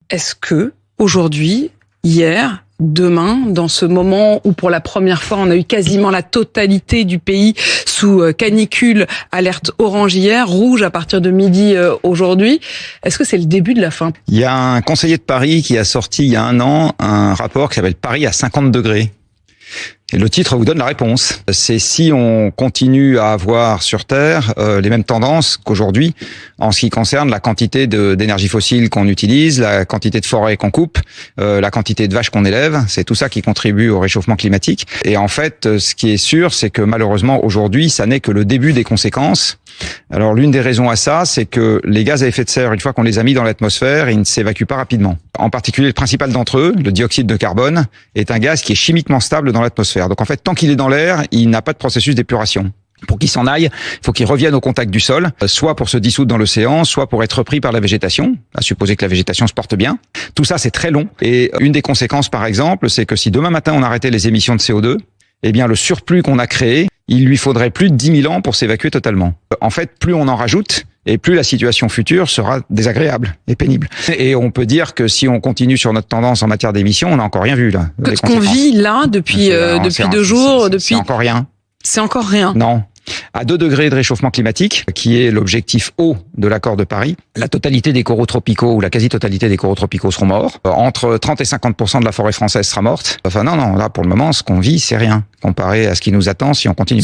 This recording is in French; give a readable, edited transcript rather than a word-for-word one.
Est-ce que, aujourd'hui, hier, demain, dans ce moment où pour la première fois on a eu quasiment la totalité du pays sous canicule, alerte orange hier, rouge à partir de midi aujourd'hui, est-ce que c'est le début de la fin ? Il y a un conseiller de Paris qui a sorti il y a un an un rapport qui s'appelle Paris à 50 degrés. Et le titre vous donne la réponse. C'est si on continue à avoir sur Terre les mêmes tendances qu'aujourd'hui en ce qui concerne la quantité d'énergie fossile qu'on utilise, la quantité de forêt qu'on coupe, la quantité de vaches qu'on élève. C'est tout ça qui contribue au réchauffement climatique. Et en fait, ce qui est sûr, c'est que malheureusement aujourd'hui, ça n'est que le début des conséquences. Alors l'une des raisons à ça, c'est que les gaz à effet de serre, une fois qu'on les a mis dans l'atmosphère, ils ne s'évacuent pas rapidement. En particulier, le principal d'entre eux, le dioxyde de carbone, est un gaz qui est chimiquement stable dans l'atmosphère. Donc en fait, tant qu'il est dans l'air, il n'a pas de processus d'épuration. Pour qu'il s'en aille, il faut qu'il revienne au contact du sol, soit pour se dissoudre dans l'océan, soit pour être repris par la végétation, à supposer que la végétation se porte bien. Tout ça, c'est très long. Et une des conséquences, par exemple, c'est que si demain matin on arrêtait les émissions de CO2, eh bien le surplus qu'on a créé, il lui faudrait plus de 10 000 ans pour s'évacuer totalement. En fait, plus on en rajoute, et plus la situation future sera désagréable et pénible. Et on peut dire que si on continue sur notre tendance en matière d'émissions, on n'a encore rien vu là. Ce qu'on vit là depuis 2 jours, c'est encore rien. C'est encore rien. Non. À 2 degrés de réchauffement climatique, qui est l'objectif haut de l'accord de Paris, la totalité des coraux tropicaux ou la quasi-totalité des coraux tropicaux seront morts. Entre 30 et 50% de la forêt française sera morte. Enfin non, là pour le moment, ce qu'on vit, c'est rien comparé à ce qui nous attend si on continue.